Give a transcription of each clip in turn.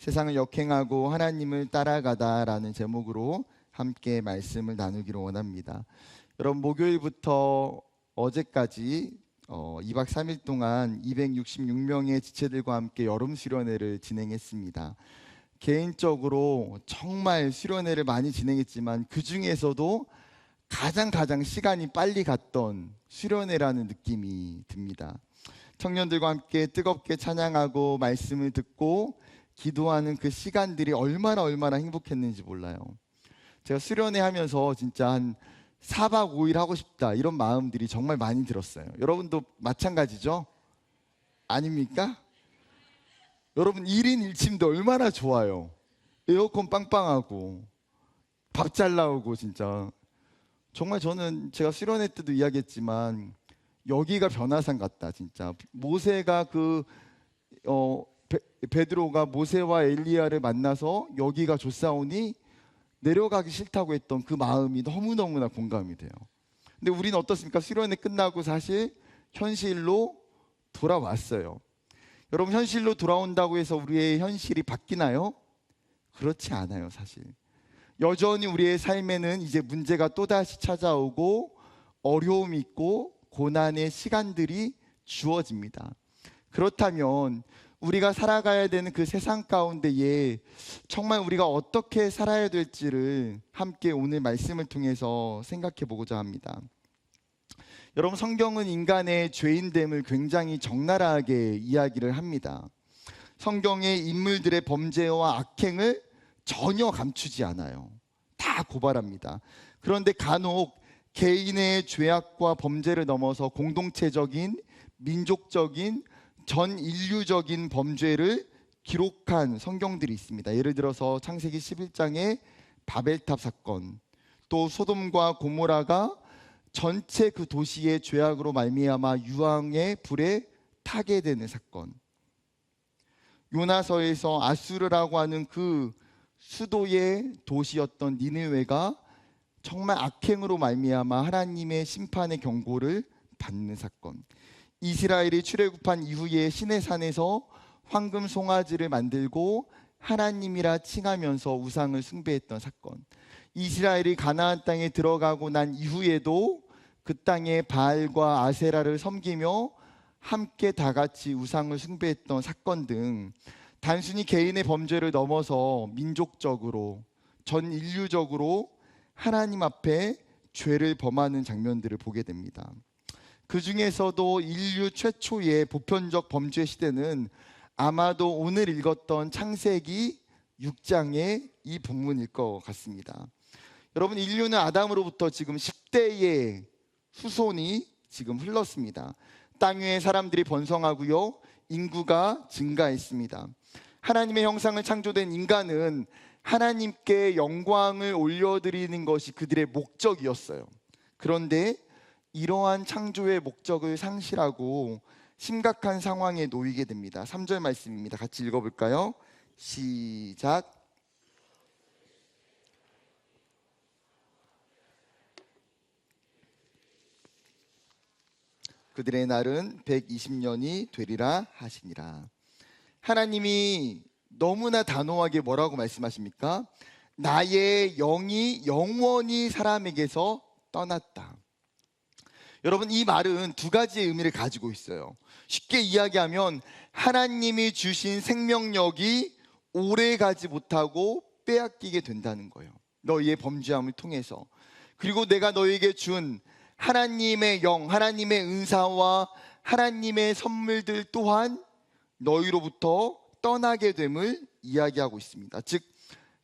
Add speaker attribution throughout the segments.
Speaker 1: 세상을 역행하고 하나님을 따라가다라는 제목으로 함께 말씀을 나누기로 원합니다. 여러분, 목요일부터 어제까지 2박 3일 동안 266명의 지체들과 함께 여름 수련회를 진행했습니다. 개인적으로 정말 수련회를 많이 진행했지만 그 중에서도 가장 시간이 빨리 갔던 수련회라는 느낌이 듭니다. 청년들과 함께 뜨겁게 찬양하고 말씀을 듣고 기도하는 그 시간들이 얼마나 행복했는지 몰라요. 제가 수련회 하면서 진짜 한 4박 5일 하고 싶다 이런 마음들이 정말 많이 들었어요. 여러분도 마찬가지죠? 아닙니까? 여러분 1인 1침대 얼마나 좋아요. 에어컨 빵빵하고 밥 잘 나오고 진짜 정말 저는 제가 수련회 때도 이야기했지만 여기가 변화산 같다 진짜. 모세가 베드로가 모세와 엘리야를 만나서 여기가 좋사오니 내려가기 싫다고 했던 그 마음이 너무나 공감이 돼요. 근데 우리는 어떻습니까? 수련회 끝나고 사실 현실로 돌아왔어요. 여러분, 현실로 돌아온다고 해서 우리의 현실이 바뀌나요? 그렇지 않아요. 사실 여전히 우리의 삶에는 이제 문제가 또다시 찾아오고 어려움이 있고 고난의 시간들이 주어집니다. 그렇다면 우리가 살아가야 되는 그 세상 가운데에 정말 우리가 어떻게 살아야 될지를 함께 오늘 말씀을 통해서 생각해 보고자 합니다. 여러분, 성경은 인간의 죄인됨을 굉장히 적나라하게 이야기를 합니다. 성경의 인물들의 범죄와 악행을 전혀 감추지 않아요. 다 고발합니다. 그런데 간혹 개인의 죄악과 범죄를 넘어서 공동체적인, 민족적인, 전 인류적인 범죄를 기록한 성경들이 있습니다. 예를 들어서 창세기 11장의 바벨탑 사건, 또 소돔과 고모라가 전체 그 도시의 죄악으로 말미암아 유황의 불에 타게 되는 사건, 요나서에서 아수르라고 하는 그 수도의 도시였던 니느웨가 정말 악행으로 말미암아 하나님의 심판의 경고를 받는 사건, 이스라엘이 출애굽한 이후에 시내산에서 황금 송아지를 만들고 하나님이라 칭하면서 우상을 숭배했던 사건, 이스라엘이 가나안 땅에 들어가고 난 이후에도 그 땅에 바알과 아세라를 섬기며 함께 다 같이 우상을 숭배했던 사건 등 단순히 개인의 범죄를 넘어서 민족적으로 전 인류적으로 하나님 앞에 죄를 범하는 장면들을 보게 됩니다. 그 중에서도 인류 최초의 보편적 범죄 시대는 아마도 오늘 읽었던 창세기 6장의 이 본문일 것 같습니다. 여러분, 인류는 아담으로부터 지금 10대의 후손이 지금 흘렀습니다. 땅 위에 사람들이 번성하고요, 인구가 증가했습니다. 하나님의 형상을 창조된 인간은 하나님께 영광을 올려드리는 것이 그들의 목적이었어요. 그런데 이러한 창조의 목적을 상실하고 심각한 상황에 놓이게 됩니다. 3절 말씀입니다. 같이 읽어볼까요? 시작. 그들의 날은 120년이 되리라 하시니라. 하나님이 너무나 단호하게 뭐라고 말씀하십니까? 나의 영이 영원히 사람에게서 떠났다. 여러분, 이 말은 두 가지의 의미를 가지고 있어요. 쉽게 이야기하면 하나님이 주신 생명력이 오래 가지 못하고 빼앗기게 된다는 거예요. 너희의 범죄함을 통해서. 그리고 내가 너에게 준 하나님의 영, 하나님의 은사와 하나님의 선물들 또한 너희로부터 떠나게 됨을 이야기하고 있습니다. 즉,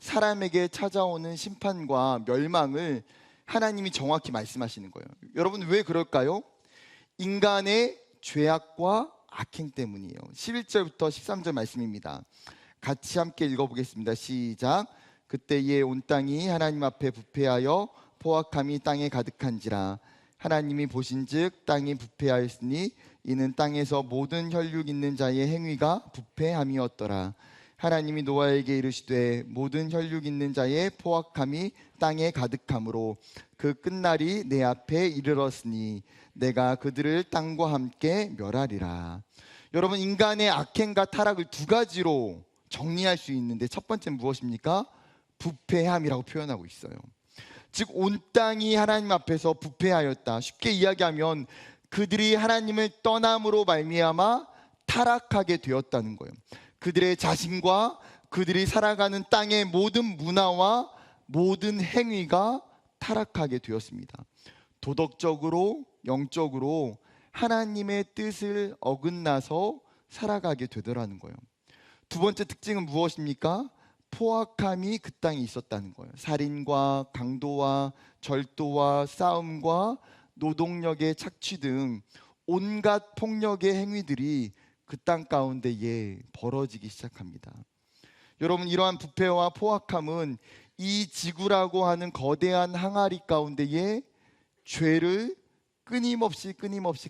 Speaker 1: 사람에게 찾아오는 심판과 멸망을 하나님이 정확히 말씀하시는 거예요. 여러분, 왜 그럴까요? 인간의 죄악과 악행 때문이에요. 11절부터 13절 말씀입니다. 같이 함께 읽어보겠습니다. 시작. 그때에 온 땅이 하나님 앞에 부패하여 포악함이 땅에 가득한지라. 하나님이 보신즉 땅이 부패하였으니 이는 땅에서 모든 혈육 있는 자의 행위가 부패함이었더라. 하나님이 노아에게 이르시되 모든 혈육 있는 자의 포악함이 땅에 가득함으로 그 끝날이 내 앞에 이르렀으니 내가 그들을 땅과 함께 멸하리라. 여러분, 인간의 악행과 타락을 두 가지로 정리할 수 있는데 첫 번째는 무엇입니까? 부패함이라고 표현하고 있어요. 즉 온 땅이 하나님 앞에서 부패하였다. 쉽게 이야기하면 그들이 하나님을 떠남으로 말미암아 타락하게 되었다는 거예요. 그들의 자신과 그들이 살아가는 땅의 모든 문화와 모든 행위가 타락하게 되었습니다. 도덕적으로, 영적으로 하나님의 뜻을 어긋나서 살아가게 되더라는 거예요. 두 번째 특징은 무엇입니까? 포악함이 그 땅에 있었다는 거예요. 살인과 강도와 절도와 싸움과 노동력의 착취 등 온갖 폭력의 행위들이 그 땅 가운데에 벌어지기 시작합니다. 여러분, 이러한 부패와 포악함은 이 지구라고 하는 거대한 항아리 가운데에 죄를 끊임없이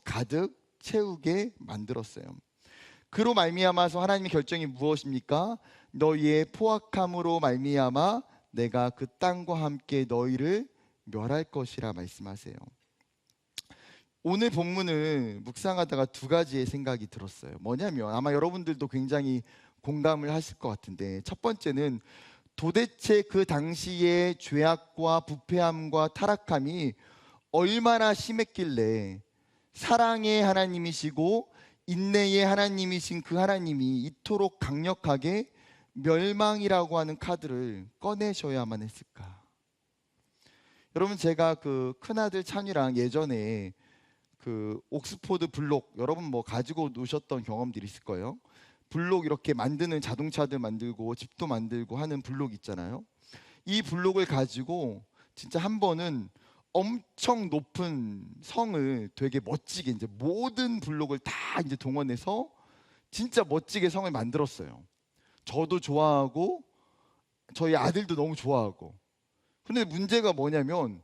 Speaker 1: 가득 채우게 만들었어요. 그로 말미암아서 하나님의 결정이 무엇입니까? 너희의 포악함으로 말미암아 내가 그 땅과 함께 너희를 멸할 것이라 말씀하세요. 오늘 본문을 묵상하다가 두 가지의 생각이 들었어요. 뭐냐면 아마 여러분들도 굉장히 공감을 하실 것 같은데, 첫 번째는 도대체 그 당시의 죄악과 부패함과 타락함이 얼마나 심했길래 사랑의 하나님이시고 인내의 하나님이신 그 하나님이 이토록 강력하게 멸망이라고 하는 카드를 꺼내셔야만 했을까? 여러분, 제가 그 큰아들 찬이랑 예전에 그 옥스포드 블록, 여러분 뭐 가지고 노셨던 경험들이 있을 거예요. 블록 이렇게 만드는, 자동차들 만들고 집도 만들고 하는 블록 있잖아요. 이 블록을 가지고 진짜 한 번은 엄청 높은 성을 되게 멋지게, 이제 모든 블록을 다 이제 동원해서 진짜 멋지게 성을 만들었어요. 저도 좋아하고 저희 아들도 너무 좋아하고. 근데 문제가 뭐냐면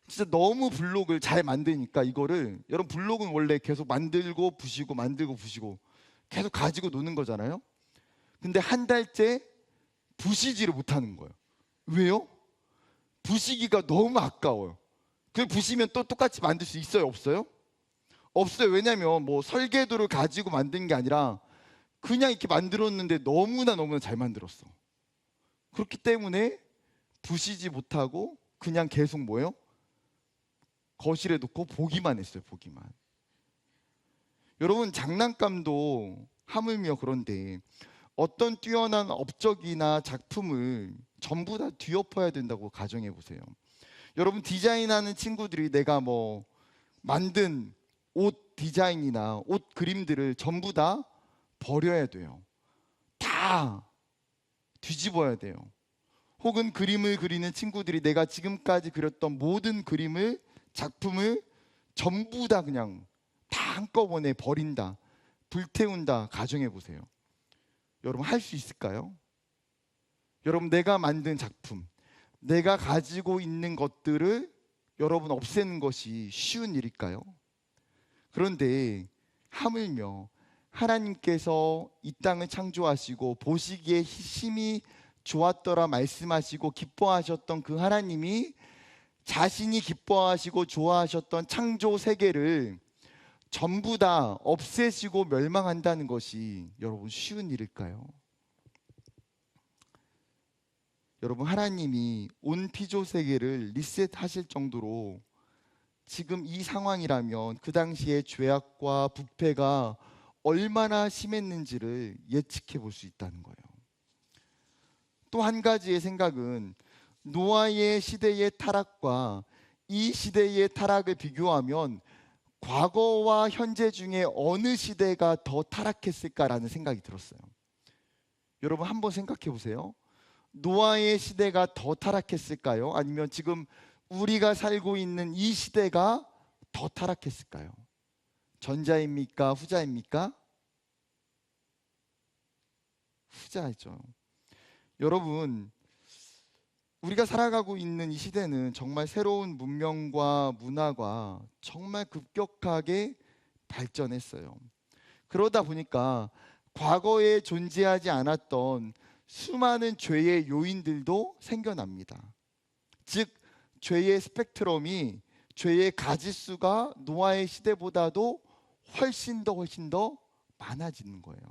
Speaker 1: 진짜 너무 블록을 잘 만드니까, 이거를, 여러분 블록은 원래 계속 만들고 부시고 만들고 부시고 계속 가지고 노는 거잖아요. 근데 한 달째 부시지를 못하는 거예요. 왜요? 부시기가 너무 아까워요. 그 부시면 또 똑같이 만들 수 있어요, 없어요? 없어요. 왜냐면 뭐 설계도를 가지고 만든 게 아니라 그냥 이렇게 만들었는데 너무나 잘 만들었어. 그렇기 때문에 부시지 못하고 그냥 계속 뭐예요? 거실에 놓고 보기만 했어요, 보기만. 여러분, 장난감도 하물며 그런데 어떤 뛰어난 업적이나 작품을 전부 다 뒤엎어야 된다고 가정해 보세요. 여러분, 디자인하는 친구들이 내가 뭐 만든 옷 디자인이나 옷 그림들을 전부 다 버려야 돼요. 다 뒤집어야 돼요. 혹은 그림을 그리는 친구들이 내가 지금까지 그렸던 모든 그림을, 작품을 전부 다 그냥 다 한꺼번에 버린다, 불태운다 가정해 보세요. 여러분, 할 수 있을까요? 여러분, 내가 만든 작품, 내가 가지고 있는 것들을 여러분 없애는 것이 쉬운 일일까요? 그런데 하물며 하나님께서 이 땅을 창조하시고 보시기에 힘이 좋았더라 말씀하시고 기뻐하셨던 그 하나님이 자신이 기뻐하시고 좋아하셨던 창조 세계를 전부 다 없애시고 멸망한다는 것이 여러분 쉬운 일일까요? 여러분, 하나님이 온 피조 세계를 리셋하실 정도로 지금 이 상황이라면 그 당시에 죄악과 부패가 얼마나 심했는지를 예측해 볼 수 있다는 거예요. 또 한 가지의 생각은 노아의 시대의 타락과 이 시대의 타락을 비교하면 과거와 현재 중에 어느 시대가 더 타락했을까라는 생각이 들었어요. 여러분, 한번 생각해 보세요. 노아의 시대가 더 타락했을까요? 아니면 지금 우리가 살고 있는 이 시대가 더 타락했을까요? 전자입니까? 후자입니까? 후자죠. 여러분, 우리가 살아가고 있는 이 시대는 정말 새로운 문명과 문화가 정말 급격하게 발전했어요. 그러다 보니까 과거에 존재하지 않았던 수많은 죄의 요인들도 생겨납니다. 즉, 죄의 스펙트럼이, 죄의 가지수가 노아의 시대보다도 훨씬 더 많아지는 거예요.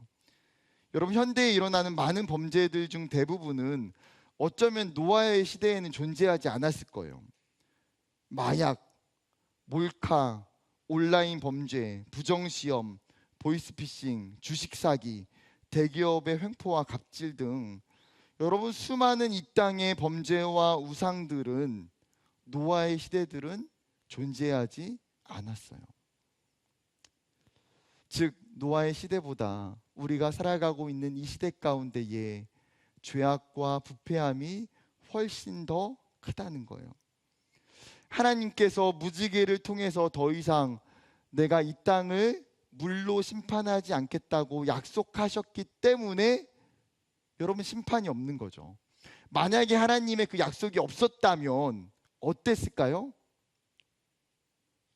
Speaker 1: 여러분, 현대에 일어나는 많은 범죄들 중 대부분은 어쩌면 노아의 시대에는 존재하지 않았을 거예요. 마약, 몰카, 온라인 범죄, 부정시험, 보이스피싱, 주식 사기, 대기업의 횡포와 갑질 등 여러분, 수많은 이 땅의 범죄와 우상들은 노아의 시대들은 존재하지 않았어요. 즉 노아의 시대보다 우리가 살아가고 있는 이 시대 가운데에 죄악과 부패함이 훨씬 더 크다는 거예요. 하나님께서 무지개를 통해서 더 이상 내가 이 땅을 물로 심판하지 않겠다고 약속하셨기 때문에 여러분, 심판이 없는 거죠. 만약에 하나님의 그 약속이 없었다면 어땠을까요?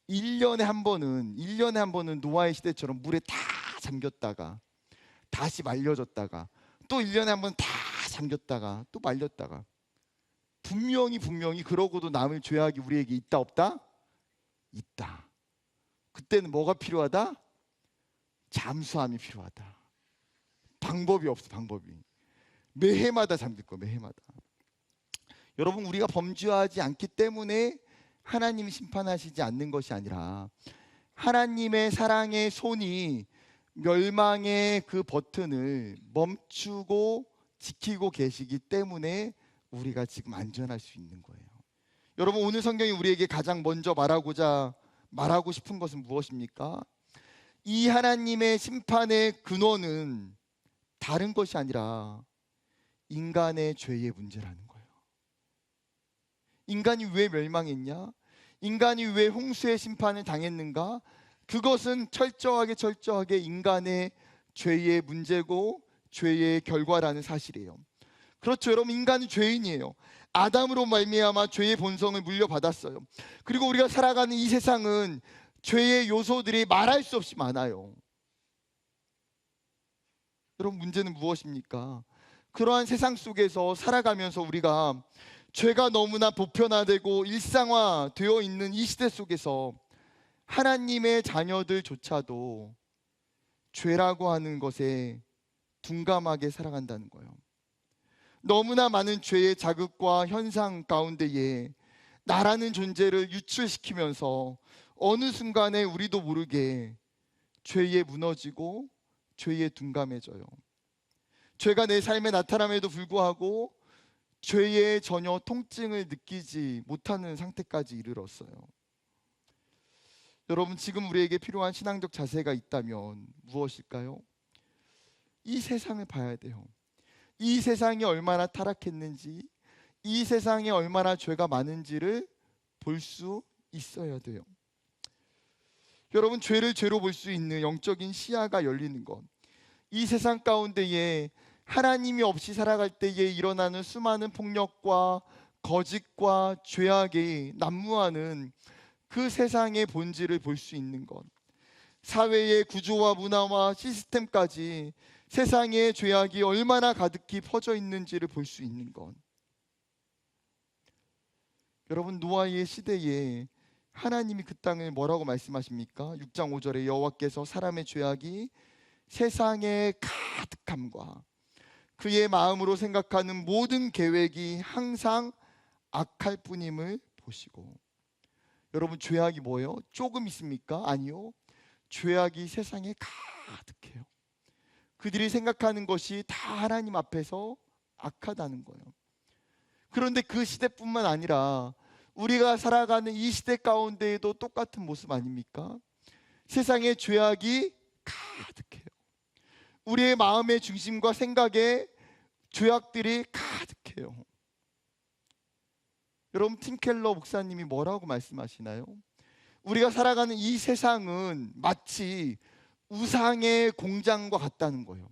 Speaker 1: 1년에 한 번은 노아의 시대처럼 물에 다 잠겼다가 다시 말려졌다가 또 1년에 한 번 다 잠겼다가 또 말렸다가, 분명히 그러고도 남을 죄악이 우리에게 있다 없다? 있다. 그때는 뭐가 필요하다? 잠수함이 필요하다. 방법이 없어. 매해마다 잠길 거, 매해마다. 여러분, 우리가 범죄하지 않기 때문에 하나님이 심판하시지 않는 것이 아니라 하나님의 사랑의 손이 멸망의 그 버튼을 멈추고 지키고 계시기 때문에 우리가 지금 안전할 수 있는 거예요. 여러분, 오늘 성경이 우리에게 가장 먼저 말하고 싶은 것은 무엇입니까? 이 하나님의 심판의 근원은 다른 것이 아니라 인간의 죄의 문제라는 거예요. 인간이 왜 멸망했냐? 인간이 왜 홍수의 심판을 당했는가? 그것은 철저하게 인간의 죄의 문제고 죄의 결과라는 사실이에요. 그렇죠, 여러분, 인간은 죄인이에요. 아담으로 말미암아 죄의 본성을 물려받았어요. 그리고 우리가 살아가는 이 세상은 죄의 요소들이 말할 수 없이 많아요. 여러분, 문제는 무엇입니까? 그러한 세상 속에서 살아가면서 우리가 죄가 너무나 보편화되고 일상화되어 있는 이 시대 속에서 하나님의 자녀들조차도 죄라고 하는 것에 둔감하게 살아간다는 거예요. 너무나 많은 죄의 자극과 현상 가운데에 나라는 존재를 유출시키면서 어느 순간에 우리도 모르게 죄에 무너지고 죄에 둔감해져요. 죄가 내 삶에 나타남에도 불구하고 죄의 전혀 통증을 느끼지 못하는 상태까지 이르렀어요. 여러분, 지금 우리에게 필요한 신앙적 자세가 있다면 무엇일까요? 이 세상을 봐야 돼요. 이 세상이 얼마나 타락했는지, 이 세상에 얼마나 죄가 많은지를 볼 수 있어야 돼요. 여러분, 죄를 죄로 볼 수 있는 영적인 시야가 열리는 것, 이 세상 가운데에 하나님이 없이 살아갈 때에 일어나는 수많은 폭력과 거짓과 죄악이 난무하는 그 세상의 본질을 볼 수 있는 것, 사회의 구조와 문화와 시스템까지 세상의 죄악이 얼마나 가득히 퍼져 있는지를 볼 수 있는 것. 여러분, 노아의 시대에 하나님이 그 땅을 뭐라고 말씀하십니까? 6장 5절에 여호와께서 사람의 죄악이 세상에 가득함과 그의 마음으로 생각하는 모든 계획이 항상 악할 뿐임을 보시고. 여러분, 죄악이 뭐예요? 조금 있습니까? 아니요. 죄악이 세상에 가득해요. 그들이 생각하는 것이 다 하나님 앞에서 악하다는 거예요. 그런데 그 시대뿐만 아니라 우리가 살아가는 이 시대 가운데에도 똑같은 모습 아닙니까? 세상에 죄악이 가득해요. 우리의 마음의 중심과 생각에 죄악들이 가득해요. 여러분, 팀 켈러 목사님이 뭐라고 말씀하시나요? 우리가 살아가는 이 세상은 마치 우상의 공장과 같다는 거예요.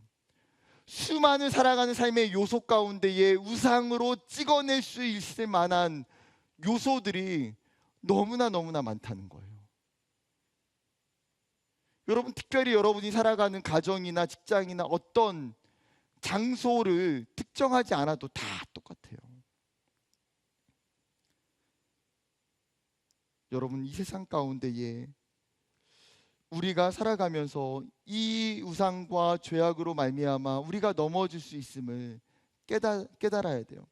Speaker 1: 수많은 살아가는 삶의 요소 가운데에 우상으로 찍어낼 수 있을 만한 요소들이 너무나 많다는 거예요. 여러분, 특별히 여러분이 살아가는 가정이나 직장이나 어떤 장소를 특정하지 않아도 다 똑같아요. 여러분, 이 세상 가운데에 우리가 살아가면서 이 우상과 죄악으로 말미암아 우리가 넘어질 수 있음을 깨달아야 돼요.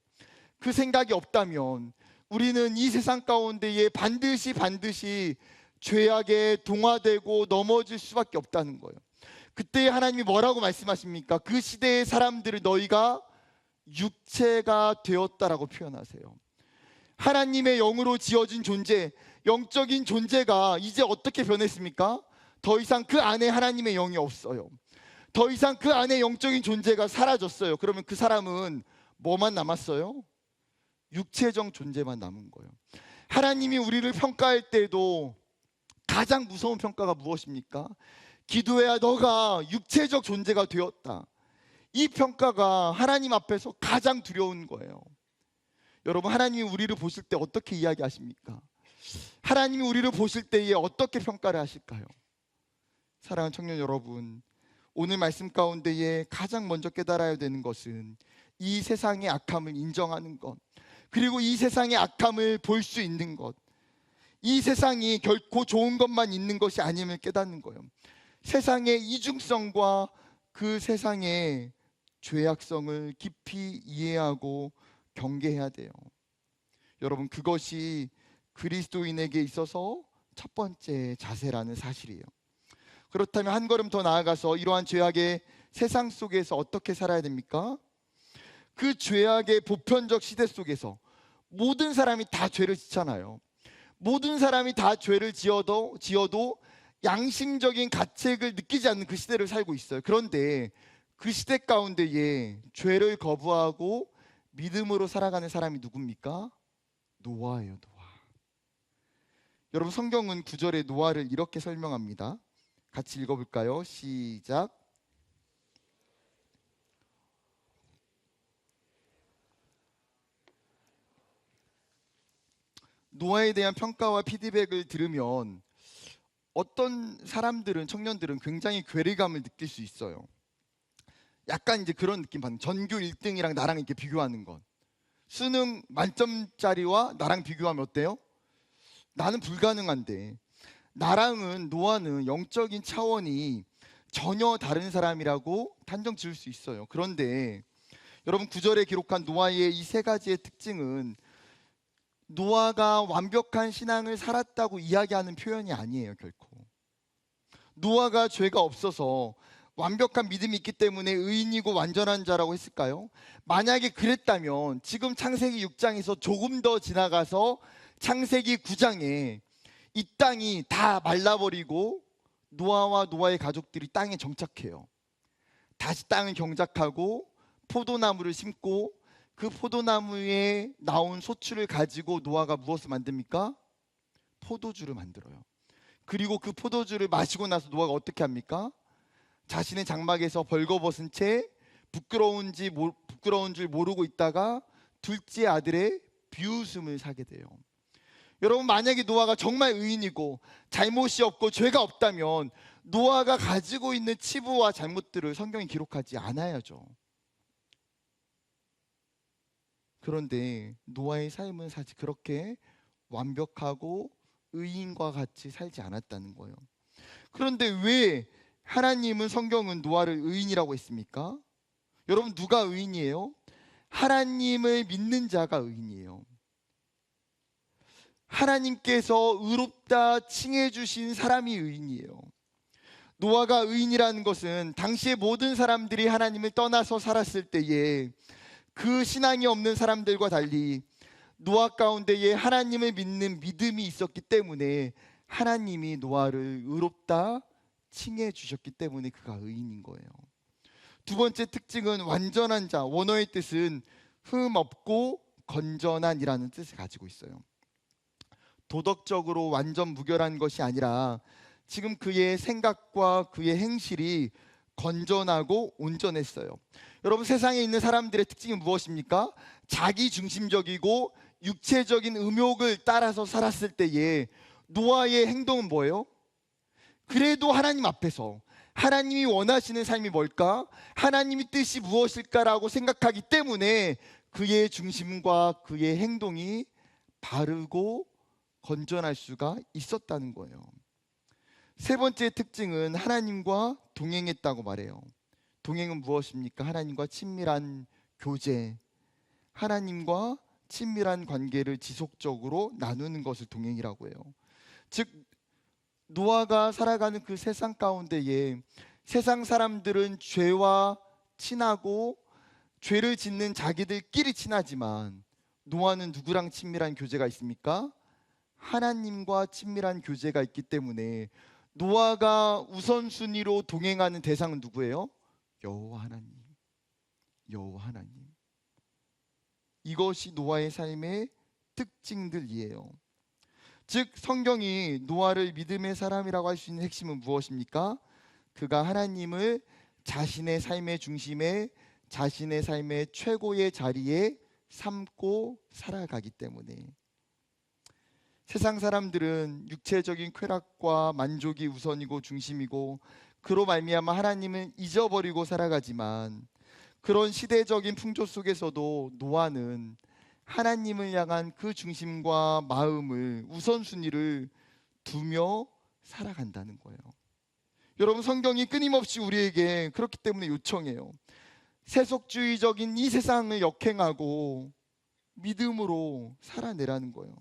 Speaker 1: 그 생각이 없다면 우리는 이 세상 가운데에 반드시 죄악에 동화되고 넘어질 수밖에 없다는 거예요. 그때 하나님이 뭐라고 말씀하십니까? 그 시대의 사람들을 너희가 육체가 되었다라고 표현하세요. 하나님의 영으로 지어진 존재, 영적인 존재가 이제 어떻게 변했습니까? 더 이상 그 안에 하나님의 영이 없어요. 더 이상 그 안에 영적인 존재가 사라졌어요. 그러면 그 사람은 뭐만 남았어요? 육체적 존재만 남은 거예요. 하나님이 우리를 평가할 때도 가장 무서운 평가가 무엇입니까? 기도해야 너가 육체적 존재가 되었다. 이 평가가 하나님 앞에서 가장 두려운 거예요. 여러분, 하나님이 우리를 보실 때 어떻게 이야기하십니까? 하나님이 우리를 보실 때에 어떻게 평가를 하실까요? 사랑하는 청년 여러분, 오늘 말씀 가운데에 가장 먼저 깨달아야 되는 것은 이 세상의 악함을 인정하는 것, 그리고 이 세상의 악함을 볼 수 있는 것, 이 세상이 결코 좋은 것만 있는 것이 아님을 깨닫는 거예요. 세상의 이중성과 그 세상의 죄악성을 깊이 이해하고 경계해야 돼요. 여러분, 그것이 그리스도인에게 있어서 첫 번째 자세라는 사실이에요. 그렇다면 한 걸음 더 나아가서 이러한 죄악의 세상 속에서 어떻게 살아야 됩니까? 그 죄악의 보편적 시대 속에서 모든 사람이 다 죄를 짓잖아요. 모든 사람이 다 죄를 지어도 양심적인 가책을 느끼지 않는 그 시대를 살고 있어요. 그런데 그 시대 가운데에 죄를 거부하고 믿음으로 살아가는 사람이 누굽니까? 노아예요, 노아. 여러분, 성경은 9절에 노아를 이렇게 설명합니다. 같이 읽어볼까요? 시작. 노아에 대한 평가와 피드백을 들으면 어떤 사람들은, 청년들은 굉장히 괴리감을 느낄 수 있어요. 약간 이제 그런 느낌 받는, 전교 1등이랑 나랑 이렇게 비교하는 것. 수능 만점짜리와 나랑 비교하면 어때요? 나는 불가능한데. 노아는 영적인 차원이 전혀 다른 사람이라고 단정 지을 수 있어요. 그런데 여러분, 9절에 기록한 노아의 이 세 가지의 특징은 노아가 완벽한 신앙을 살았다고 이야기하는 표현이 아니에요, 결코. 노아가 죄가 없어서 완벽한 믿음이 있기 때문에 의인이고 완전한 자라고 했을까요? 만약에 그랬다면 지금 창세기 6장에서 조금 더 지나가서 창세기 9장에 이 땅이 다 말라버리고 노아와 노아의 가족들이 땅에 정착해요. 다시 땅을 경작하고 포도나무를 심고 그 포도나무에 나온 소출을 가지고 노아가 무엇을 만듭니까? 포도주를 만들어요. 그리고 그 포도주를 마시고 나서 노아가 어떻게 합니까? 자신의 장막에서 벌거벗은 채 부끄러운 줄 모르고 있다가 둘째 아들의 비웃음을 사게 돼요. 여러분, 만약에 노아가 정말 의인이고 잘못이 없고 죄가 없다면 노아가 가지고 있는 치부와 잘못들을 성경이 기록하지 않아야죠. 그런데 노아의 삶은 사실 그렇게 완벽하고 의인과 같이 살지 않았다는 거예요. 그런데 왜 하나님은, 성경은 노아를 의인이라고 했습니까? 여러분, 누가 의인이에요? 하나님을 믿는 자가 의인이에요. 하나님께서 의롭다 칭해 주신 사람이 의인이에요. 노아가 의인이라는 것은 당시의 모든 사람들이 하나님을 떠나서 살았을 때에 그 신앙이 없는 사람들과 달리 노아 가운데에 하나님을 믿는 믿음이 있었기 때문에 하나님이 노아를 의롭다 칭해 주셨기 때문에 그가 의인인 거예요. 두 번째 특징은 완전한 자, 원어의 뜻은 흠 없고 건전한이라는 뜻을 가지고 있어요. 도덕적으로 완전 무결한 것이 아니라 지금 그의 생각과 그의 행실이 건전하고 온전했어요. 여러분, 세상에 있는 사람들의 특징이 무엇입니까? 자기 중심적이고 육체적인 음욕을 따라서 살았을 때에 노아의 행동은 뭐예요? 그래도 하나님 앞에서 하나님이 원하시는 삶이 뭘까? 하나님의 뜻이 무엇일까라고 생각하기 때문에 그의 중심과 그의 행동이 바르고 건전할 수가 있었다는 거예요. 세 번째 특징은 하나님과 동행했다고 말해요. 동행은 무엇입니까? 하나님과 친밀한 교제, 하나님과 친밀한 관계를 지속적으로 나누는 것을 동행이라고 해요. 즉 노아가 살아가는 그 세상 가운데에 세상 사람들은 죄와 친하고 죄를 짓는 자기들끼리 친하지만 노아는 누구랑 친밀한 교제가 있습니까? 하나님과 친밀한 교제가 있기 때문에 노아가 우선순위로 동행하는 대상은 누구예요? 여호와 하나님. 여호와 하나님. 이것이 노아의 삶의 특징들이에요. 즉 성경이 노아를 믿음의 사람이라고 할 수 있는 핵심은 무엇입니까? 그가 하나님을 자신의 삶의 중심에, 자신의 삶의 최고의 자리에 삼고 살아가기 때문에. 세상 사람들은 육체적인 쾌락과 만족이 우선이고 중심이고 그로 말미암아 하나님은 잊어버리고 살아가지만, 그런 시대적인 풍조 속에서도 노아는 하나님을 향한 그 중심과 마음을, 우선순위를 두며 살아간다는 거예요. 여러분, 성경이 끊임없이 우리에게 그렇기 때문에 요청해요. 세속주의적인 이 세상을 역행하고 믿음으로 살아내라는 거예요.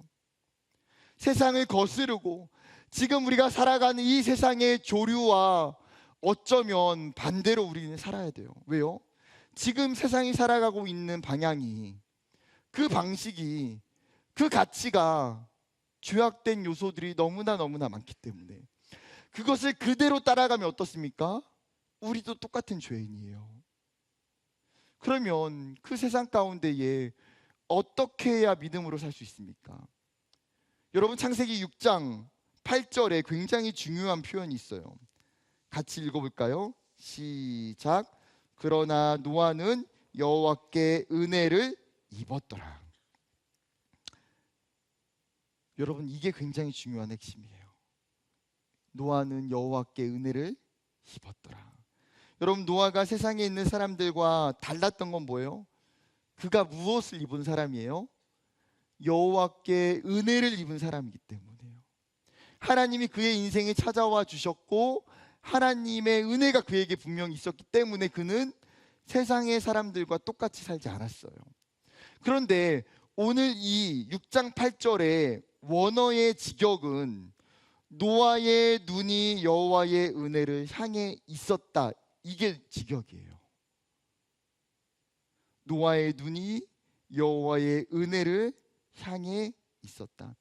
Speaker 1: 세상을 거스르고 지금 우리가 살아가는 이 세상의 조류와 어쩌면 반대로 우리는 살아야 돼요. 왜요? 지금 세상이 살아가고 있는 방향이, 그 방식이, 그 가치가 죄악된 요소들이 너무나 많기 때문에 그것을 그대로 따라가면 어떻습니까? 우리도 똑같은 죄인이에요. 그러면 그 세상 가운데에 어떻게 해야 믿음으로 살 수 있습니까? 여러분, 창세기 6장 8절에 굉장히 중요한 표현이 있어요. 같이 읽어볼까요? 시작. 그러나 노아는 여호와께 은혜를 입었더라. 여러분, 이게 굉장히 중요한 핵심이에요. 노아는 여호와께 은혜를 입었더라. 여러분, 노아가 세상에 있는 사람들과 달랐던 건 뭐예요? 그가 무엇을 입은 사람이에요? 여호와께 은혜를 입은 사람이기 때문에요. 하나님이 그의 인생에 찾아와 주셨고 하나님의 은혜가 그에게 분명히 있었기 때문에 그는 세상의 사람들과 똑같이 살지 않았어요. 그런데 오늘 이 6장 8절의 원어의 직역은 노아의 눈이 여호와의 은혜를 향해 있었다, 이게 직역이에요. 노아의 눈이 여호와의 은혜를 향해 있었다.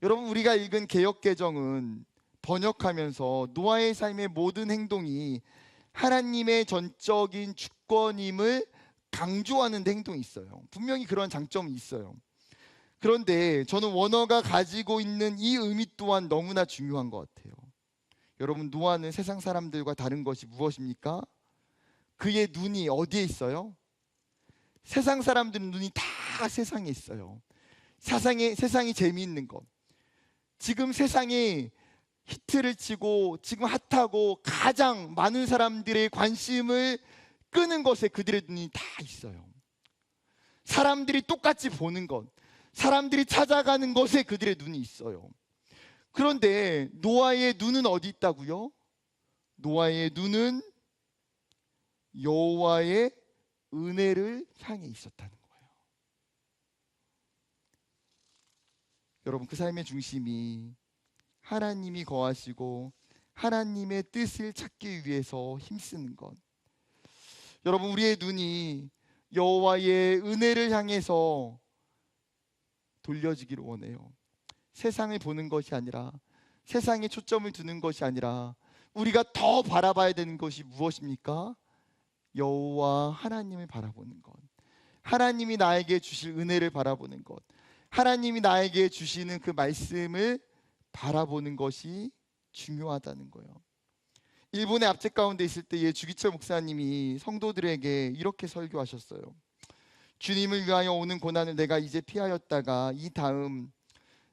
Speaker 1: 여러분, 우리가 읽은 개역개정은 번역하면서 노아의 삶의 모든 행동이 하나님의 전적인 주권임을 강조하는 행동이 있어요. 분명히 그런 장점이 있어요. 그런데 저는 원어가 가지고 있는 이 의미 또한 너무나 중요한 것 같아요. 여러분, 노아는 세상 사람들과 다른 것이 무엇입니까? 그의 눈이 어디에 있어요? 세상 사람들은 눈이 다 세상에 있어요. 세상이 재미있는 것, 지금 세상이 히트를 치고 지금 핫하고 가장 많은 사람들의 관심을 끄는 것에 그들의 눈이 다 있어요. 사람들이 똑같이 보는 것, 사람들이 찾아가는 것에 그들의 눈이 있어요. 그런데 노아의 눈은 어디 있다고요? 노아의 눈은 여호와의 은혜를 향해 있었다는 거예요. 여러분, 그 삶의 중심이 하나님이 거하시고 하나님의 뜻을 찾기 위해서 힘쓰는 것. 여러분, 우리의 눈이 여호와의 은혜를 향해서 돌려지기를 원해요. 세상을 보는 것이 아니라, 세상에 초점을 두는 것이 아니라 우리가 더 바라봐야 되는 것이 무엇입니까? 여호와 하나님을 바라보는 것, 하나님이 나에게 주실 은혜를 바라보는 것, 하나님이 나에게 주시는 그 말씀을 바라보는 것이 중요하다는 거예요. 일본의 압제 가운데 있을 때에 주기철 목사님이 성도들에게 이렇게 설교하셨어요. 주님을 위하여 오는 고난을 내가 이제 피하였다가 이 다음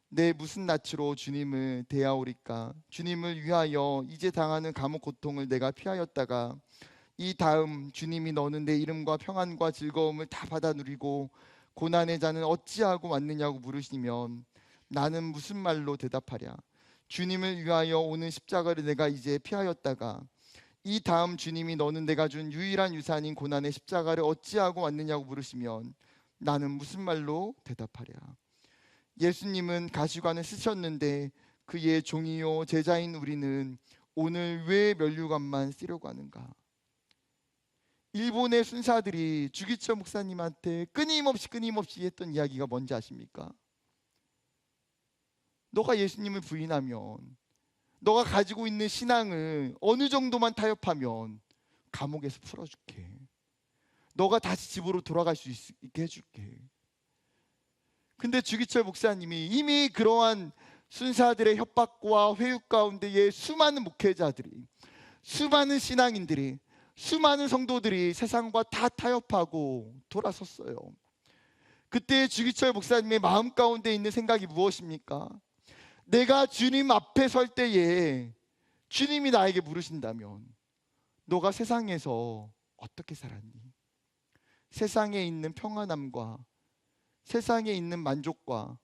Speaker 1: 내 무슨 낯으로 주님을 대하오리까? 주님을 위하여 이제 당하는 감옥 고통을 내가 피하였다가 이 다음 주님이 너는 내 이름과 평안과 즐거움을 다 받아 누리고 고난의 자는 어찌하고 왔느냐고 물으시면 나는 무슨 말로 대답하랴? 주님을 위하여 오는 십자가를 내가 이제 피하였다가 이 다음 주님이 너는 내가 준 유일한 유산인 고난의 십자가를 어찌하고 왔느냐고 물으시면 나는 무슨 말로 대답하랴. 예수님은 가시관을 쓰셨는데 그의 종이요 제자인 우리는 오늘 왜 면류관만 쓰려고 하는가? 일본의 순사들이 주기철 목사님한테 끊임없이 했던 이야기가 뭔지 아십니까? 너가 예수님을 부인하면, 너가 가지고 있는 신앙을 어느 정도만 타협하면 감옥에서 풀어줄게. 너가 다시 집으로 돌아갈 수 있게 해줄게. 근데 주기철 목사님이 이미 그러한 순사들의 협박과 회유 가운데에 수많은 목회자들이, 수많은 신앙인들이, 수많은 성도들이 세상과 다 타협하고 돌아섰어요. 그때 주기철 목사님의 마음 가운데 있는 생각이 무엇입니까? 내가 주님 앞에 설 때에 주님이 나에게 물으신다면 너가 세상에서 어떻게 살았니? 세상에 있는 평안함과 세상에 있는 만족과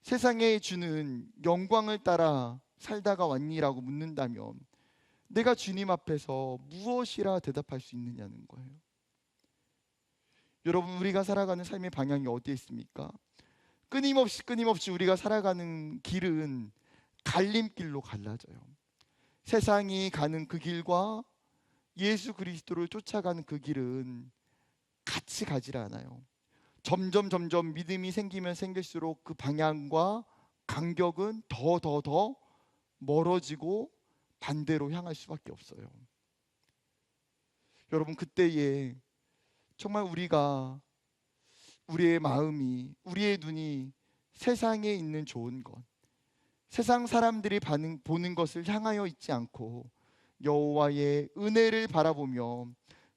Speaker 1: 세상에 주는 영광을 따라 살다가 왔니라고 묻는다면 내가 주님 앞에서 무엇이라 대답할 수 있느냐는 거예요. 여러분, 우리가 살아가는 삶의 방향이 어디에 있습니까? 끊임없이 우리가 살아가는 길은 갈림길로 갈라져요. 세상이 가는 그 길과 예수 그리스도를 쫓아가는 그 길은 같이 가지 않아요. 점점 믿음이 생기면 생길수록 그 방향과 간격은 더 멀어지고 반대로 향할 수밖에 없어요. 여러분, 그때에 정말 우리의 마음이, 우리의 눈이 세상에 있는 좋은 것, 세상 사람들이 보는 것을 향하여 있지 않고 여호와의 은혜를 바라보며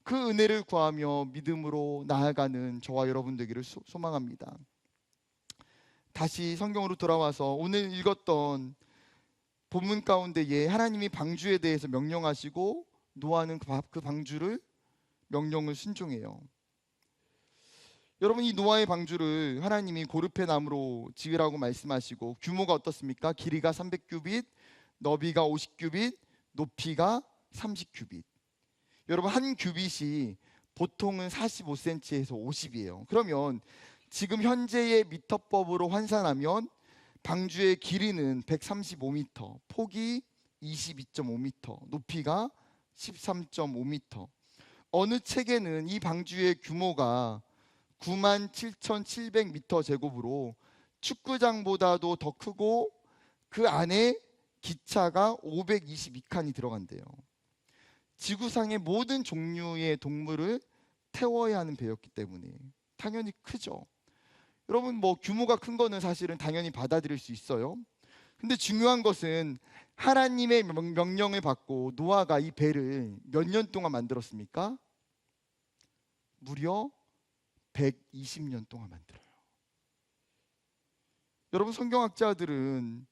Speaker 1: 그 은혜를 구하며 믿음으로 나아가는 저와 여러분 되기를 소망합니다. 다시 성경으로 돌아와서 오늘 읽었던 본문 가운데에 하나님이 방주에 대해서 명령하시고 노아는 그 방주를 명령을 순종해요. 여러분, 이 노아의 방주를 하나님이 고르페 나무로 지으라고 말씀하시고 규모가 어떻습니까? 길이가 300규빗, 너비가 50규빗, 높이가 30규빗. 여러분, 한 규빗이 보통은 45cm에서 50이에요. 그러면 지금 현재의 미터법으로 환산하면 방주의 길이는 135m, 폭이 22.5m, 높이가 13.5m. 어느 책에는 이 방주의 규모가 97,700m 제곱으로 축구장보다도 더 크고 그 안에 기차가 522칸이 들어간대요. 지구상의 모든 종류의 동물을 태워야 하는 배였기 때문에 당연히 크죠. 여러분, 규모가 큰 거는 사실은 당연히 받아들일 수 있어요. 근데 중요한 것은 하나님의 명령을 받고 노아가 이 배를 몇 년 동안 만들었습니까? 무려 120년 동안 만들어요. 여러분, 성경학자들은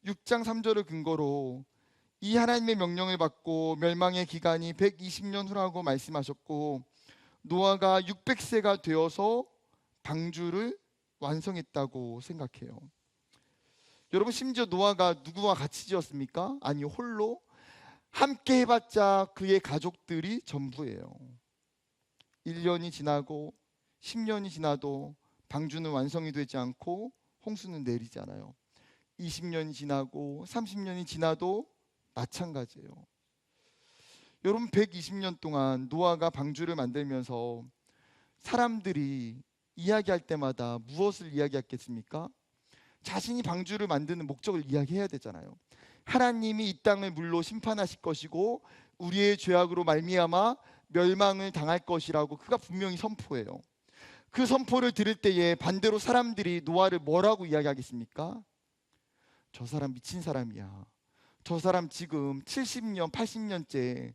Speaker 1: 6장 3절을 근거로 이 하나님의 명령을 받고 멸망의 기간이 120년 후라고 말씀하셨고 노아가 600세가 되어서 방주를 완성했다고 생각해요. 여러분, 심지어 노아가 누구와 같이 지었습니까? 아니, 홀로. 함께 해봤자 그의 가족들이 전부예요. 1년이 지나고 10년이 지나도 방주는 완성이 되지 않고 홍수는 내리지 않아요. 20년이 지나고 30년이 지나도 마찬가지예요. 여러분, 120년 동안 노아가 방주를 만들면서 사람들이 이야기할 때마다 무엇을 이야기했겠습니까? 자신이 방주를 만드는 목적을 이야기해야 되잖아요. 하나님이 이 땅을 물로 심판하실 것이고 우리의 죄악으로 말미암아 멸망을 당할 것이라고 그가 분명히 선포해요. 그 선포를 들을 때에 반대로 사람들이 노아를 뭐라고 이야기하겠습니까? 저 사람 미친 사람이야. 저 사람 지금 70년, 80년째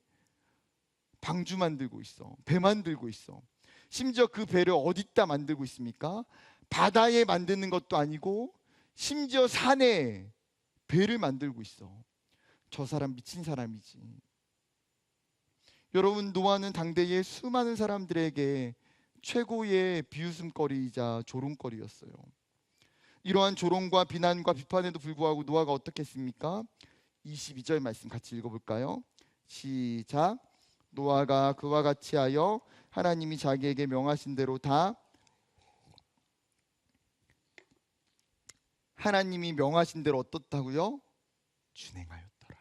Speaker 1: 방주 만들고 있어. 배 만들고 있어. 심지어 그 배를 어디다 만들고 있습니까? 바다에 만드는 것도 아니고 심지어 산에 배를 만들고 있어. 저 사람 미친 사람이지. 여러분, 노아는 당대의 수많은 사람들에게 최고의 비웃음거리이자 조롱거리였어요. 이러한 조롱과 비난과 비판에도 불구하고 노아가 어떻게 했습니까? 22절 말씀 같이 읽어볼까요? 시작. 노아가 그와 같이 하여 하나님이 자기에게 명하신 대로 다 하나님이 명하신 대로 어떻다고요? 준행하였더라.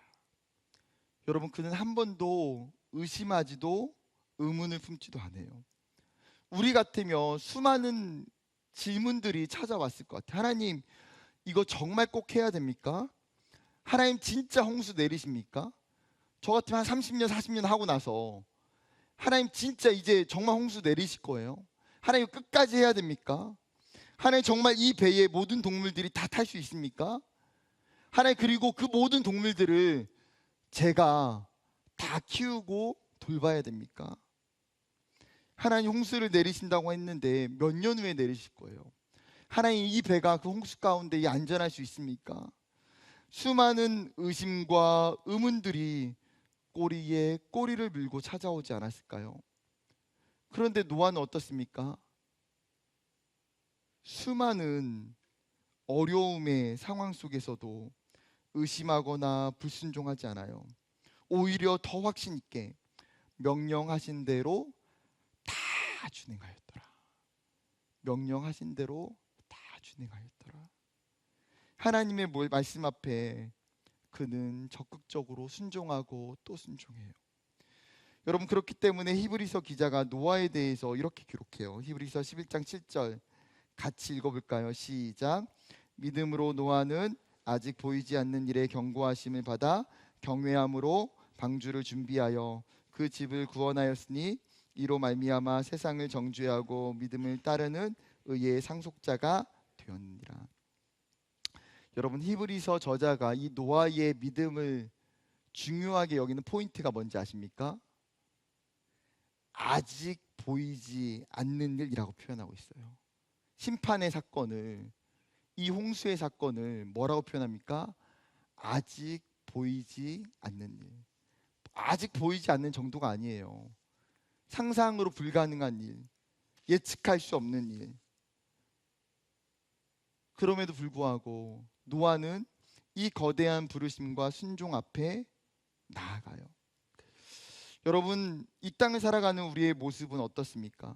Speaker 1: 여러분, 그는 한 번도 의심하지도 의문을 품지도 않아요. 우리 같으면 수많은 질문들이 찾아왔을 것 같아요. 하나님, 이거 정말 꼭 해야 됩니까? 하나님 진짜 홍수 내리십니까? 저 같으면 한 30년 40년 하고 나서 하나님 진짜 이제 정말 홍수 내리실 거예요? 하나님 끝까지 해야 됩니까? 하나님 정말 이 배에 모든 동물들이 다 탈 수 있습니까? 하나님, 그리고 그 모든 동물들을 제가 다 키우고 돌봐야 됩니까? 하나님 홍수를 내리신다고 했는데 몇 년 후에 내리실 거예요. 하나님, 이 배가 그 홍수 가운데 안전할 수 있습니까? 수많은 의심과 의문들이 꼬리에 꼬리를 물고 찾아오지 않았을까요? 그런데 노아는 어떻습니까? 수많은 어려움의 상황 속에서도 의심하거나 불순종하지 않아요. 오히려 더 확신 있게 명령하신 대로 다 준행하였더라. 명령하신 대로 다 준행하였더라. 하나님의 말씀 앞에 그는 적극적으로 순종하고 또 순종해요. 여러분, 그렇기 때문에 히브리서 기자가 노아에 대해서 이렇게 기록해요. 히브리서 11장 7절 같이 읽어볼까요? 시작. 믿음으로 노아는 아직 보이지 않는 일에 경고하심을 받아 경외함으로 방주를 준비하여 그 집을 구원하였으니 이로 말미암아 세상을 정죄하고 믿음을 따르는 의의 상속자가 되었느니라. 여러분, 히브리서 저자가 이 노아의 믿음을 중요하게 여기는 포인트가 뭔지 아십니까? 아직 보이지 않는 일이라고 표현하고 있어요. 심판의 사건을, 이 홍수의 사건을 뭐라고 표현합니까? 아직 보이지 않는 일. 아직 보이지 않는 정도가 아니에요. 상상으로 불가능한 일, 예측할 수 없는 일. 그럼에도 불구하고 노아는 이 거대한 부르심과 순종 앞에 나아가요. 여러분, 이 땅을 살아가는 우리의 모습은 어떻습니까?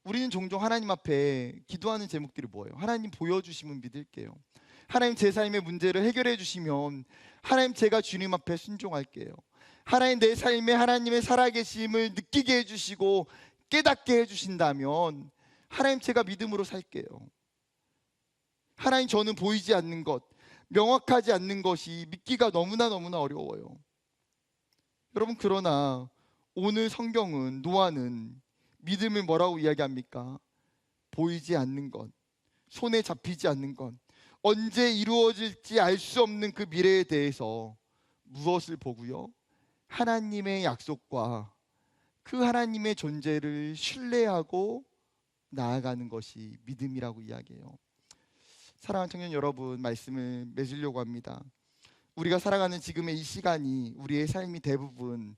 Speaker 1: 우리는 종종 하나님 앞에 기도하는 제목들이 뭐예요? 하나님 보여주시면 믿을게요. 하나님, 제 삶의 문제를 해결해 주시면 하나님, 제가 주님 앞에 순종할게요. 하나님, 내 삶에 하나님의 살아계심을 느끼게 해주시고 깨닫게 해주신다면 하나님, 제가 믿음으로 살게요. 하나님, 저는 보이지 않는 것, 명확하지 않는 것이 믿기가 너무나 어려워요. 여러분, 그러나 오늘 성경은, 노아는 믿음을 뭐라고 이야기합니까? 보이지 않는 것, 손에 잡히지 않는 것, 언제 이루어질지 알 수 없는 그 미래에 대해서 무엇을 보고요? 하나님의 약속과 그 하나님의 존재를 신뢰하고 나아가는 것이 믿음이라고 이야기해요. 사랑하는 청년 여러분, 말씀을 맺으려고 합니다. 우리가 살아가는 지금의 이 시간이, 우리의 삶이 대부분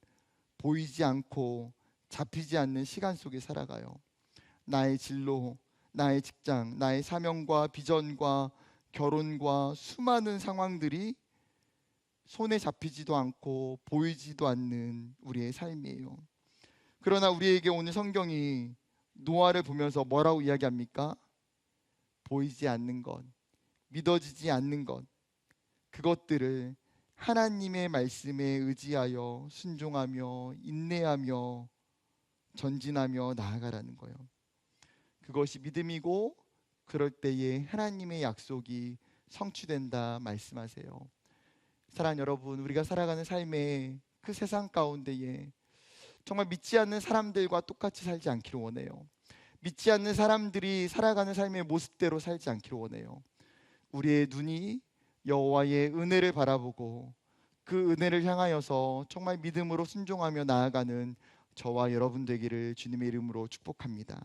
Speaker 1: 보이지 않고 잡히지 않는 시간 속에 살아가요. 나의 진로, 나의 직장, 나의 사명과 비전과 결혼과 수많은 상황들이 손에 잡히지도 않고 보이지도 않는 우리의 삶이에요. 그러나 우리에게 오늘 성경이 노아를 보면서 뭐라고 이야기합니까? 보이지 않는 것, 믿어지지 않는 것, 그것들을 하나님의 말씀에 의지하여 순종하며 인내하며 전진하며 나아가라는 거예요. 그것이 믿음이고, 그럴 때에 하나님의 약속이 성취된다 말씀하세요. 사랑하는 여러분, 우리가 살아가는 삶의 그 세상 가운데에 정말 믿지 않는 사람들과 똑같이 살지 않기를 원해요. 믿지 않는 사람들이 살아가는 삶의 모습대로 살지 않기를 원해요. 우리의 눈이 여호와의 은혜를 바라보고 그 은혜를 향하여서 정말 믿음으로 순종하며 나아가는 저와 여러분 되기를 주님의 이름으로 축복합니다.